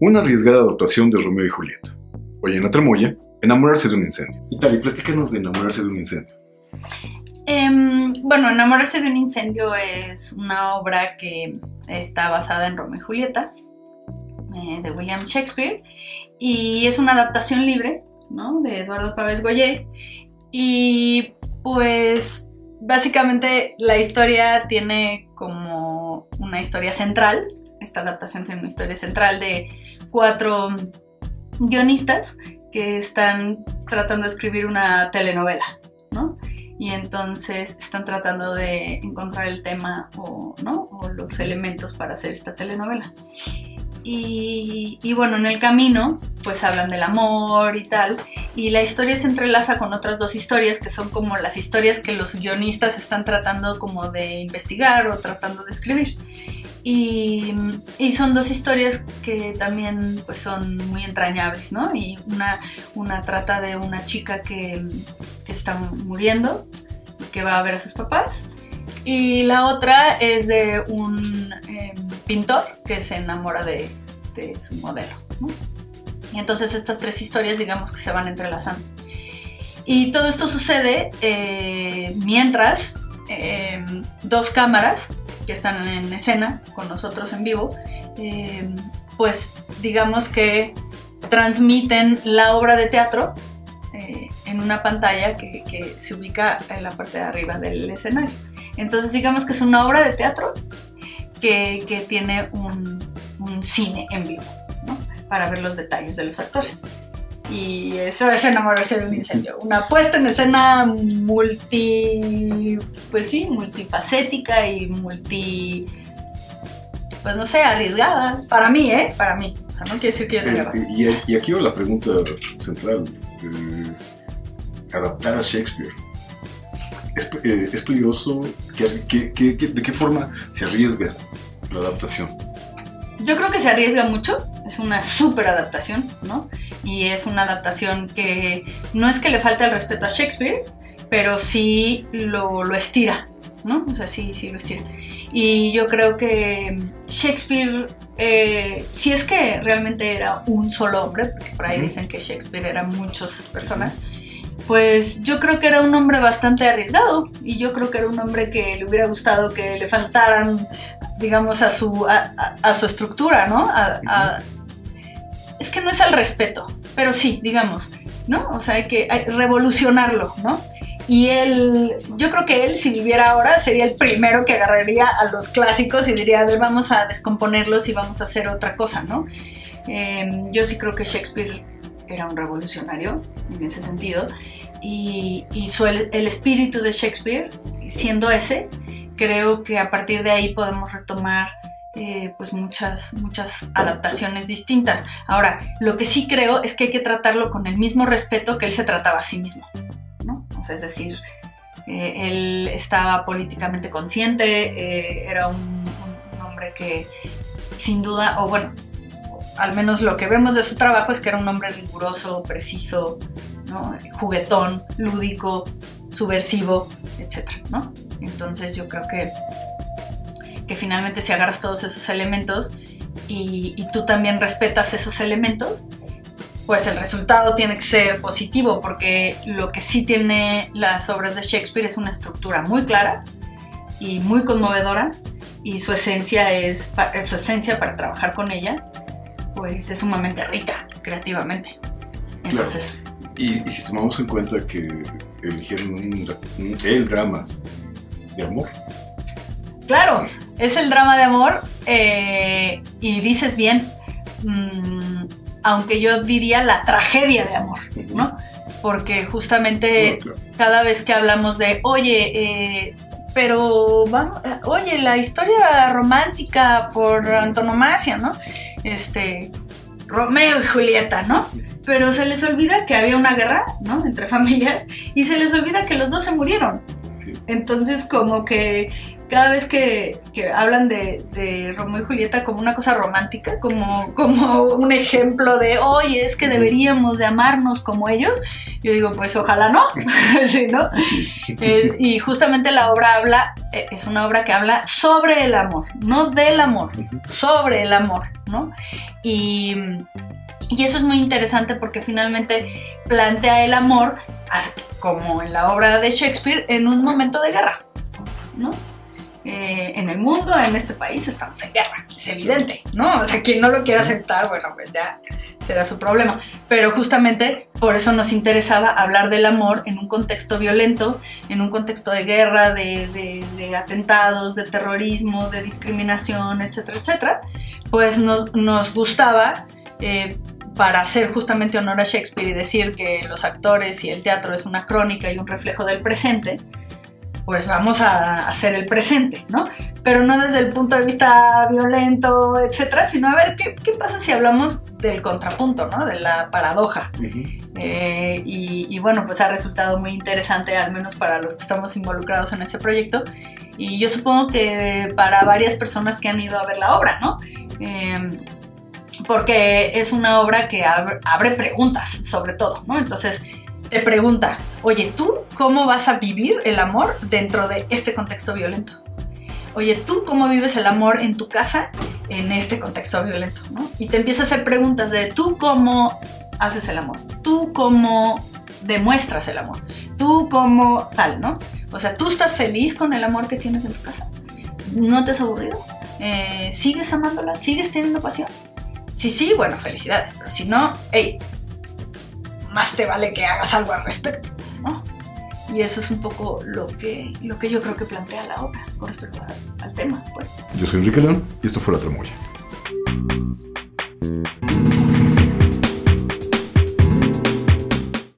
Una arriesgada adaptación de Romeo y Julieta. Hoy en La Tramoya, enamorarse de un incendio. Italia, platícanos de enamorarse de un incendio. Bueno, Enamorarse de un incendio es una obra que está basada en Romeo y Julieta, de William Shakespeare, y es una adaptación libre, ¿no?, de Eduardo Pavés Goyet. Y pues básicamente la historia tiene como una historia central. Esta adaptación tiene una historia central de 4 guionistas que están tratando de escribir una telenovela, ¿no? Y entonces están tratando de encontrar el tema o los elementos para hacer esta telenovela. Y bueno, en el camino pues hablan del amor y tal, y la historia se entrelaza con otras 2 historias que son como las historias que los guionistas están tratando como de investigar o tratando de escribir. Y son 2 historias que también pues son muy entrañables, ¿no? Y una trata de una chica que está muriendo y que va a ver a sus papás, y la otra es de un pintor que se enamora de su modelo, ¿no? Y entonces estas 3 historias, digamos, que se van entrelazando. Y todo esto sucede mientras 2 cámaras que están en escena con nosotros en vivo, pues digamos que transmiten la obra de teatro en una pantalla que se ubica en la parte de arriba del escenario. Entonces digamos que es una obra de teatro que tiene un cine en vivo, ¿no?, para ver los detalles de los actores. Y eso es Enamorarse de un incendio, una puesta en escena multifacética y pues no sé, arriesgada, para mí, o sea, no quiere decir que yo tenga razón. Y aquí va la pregunta central, adaptar a Shakespeare. ¿Es peligroso? ¿De qué forma se arriesga la adaptación? Yo creo que se arriesga mucho, es una súper adaptación, ¿no? Y es una adaptación que no es que le falte el respeto a Shakespeare, pero sí lo estira, ¿no? O sea, sí lo estira. Y yo creo que Shakespeare, si es que realmente era un solo hombre, porque por ahí dicen que Shakespeare eran muchas personas, pues yo creo que era un hombre bastante arriesgado, y yo creo que era un hombre que le hubiera gustado que le faltaran, digamos, a su estructura, ¿no? Es que no es el respeto, pero sí, digamos, ¿no? O sea, hay que revolucionarlo, ¿no? Y yo creo que él, si viviera ahora, sería el primero que agarraría a los clásicos y diría, a ver, vamos a descomponerlos y vamos a hacer otra cosa, ¿no? Yo sí creo que Shakespeare era un revolucionario en ese sentido, y el espíritu de Shakespeare, siendo ese, creo que a partir de ahí podemos retomar pues muchas adaptaciones distintas. Ahora, lo que sí creo es que hay que tratarlo con el mismo respeto que él se trataba a sí mismo, ¿no? O sea, es decir, él estaba políticamente consciente, era un hombre que sin duda, o bueno, al menos lo que vemos de su trabajo es que era un hombre riguroso, preciso, ¿no?, juguetón, lúdico, subversivo, etcétera, ¿no? Entonces yo creo que finalmente, si agarras todos esos elementos y tú también respetas esos elementos, pues el resultado tiene que ser positivo, porque lo que sí tiene las obras de Shakespeare es una estructura muy clara y muy conmovedora, y su esencia para trabajar con ella pues es sumamente rica creativamente. Entonces, claro. Y si tomamos en cuenta que eligieron el drama de amor. Claro, es el drama de amor, y dices bien, aunque yo diría la tragedia de amor, ¿no? Porque justamente cada vez que hablamos de, oye, pero vamos, oye, la historia romántica por antonomasia, ¿no? Romeo y Julieta, ¿no? Pero se les olvida que había una guerra, ¿no?, entre familias, y se les olvida que los 2 se murieron. Sí. Entonces, como que cada vez que hablan de Romeo y Julieta como una cosa romántica, como un ejemplo de, oye, es que deberíamos de amarnos como ellos, yo digo, pues ojalá no, ¿sí, no? Y justamente la obra es una obra que habla sobre el amor, no del amor, sobre el amor, ¿no? Y eso es muy interesante porque finalmente plantea el amor, como en la obra de Shakespeare, en un momento de guerra, ¿no? En el mundo, en este país, estamos en guerra, es evidente, ¿no? O sea, quien no lo quiera aceptar, bueno, pues ya será su problema. Pero justamente por eso nos interesaba hablar del amor en un contexto violento, en un contexto de guerra, de atentados, de terrorismo, de discriminación, etcétera, etcétera. Pues nos gustaba... para hacer justamente honor a Shakespeare y decir que los actores y el teatro es una crónica y un reflejo del presente, pues vamos a hacer el presente, ¿no? Pero no desde el punto de vista violento, etcétera, sino a ver qué pasa si hablamos del contrapunto, ¿no? De la paradoja. Y bueno, pues ha resultado muy interesante, al menos para los que estamos involucrados en ese proyecto, y yo supongo que para varias personas que han ido a ver la obra, ¿no? Porque es una obra que abre preguntas, sobre todo, ¿no? Entonces te pregunta, oye, ¿tú cómo vas a vivir el amor dentro de este contexto violento? Oye, ¿tú cómo vives el amor en tu casa en este contexto violento, ¿no? Y te empieza a hacer preguntas de ¿tú cómo haces el amor? ¿Tú cómo demuestras el amor? ¿Tú cómo tal, no? O sea, ¿tú estás feliz con el amor que tienes en tu casa? ¿No te has aburrido? ¿Sigues amándola? ¿Sigues teniendo pasión? Sí, bueno, felicidades, pero si no, hey, más te vale que hagas algo al respecto, ¿no? Y eso es un poco lo que yo creo que plantea la obra con respecto al tema, pues. Yo soy Enrique León y esto fue La Tramoya.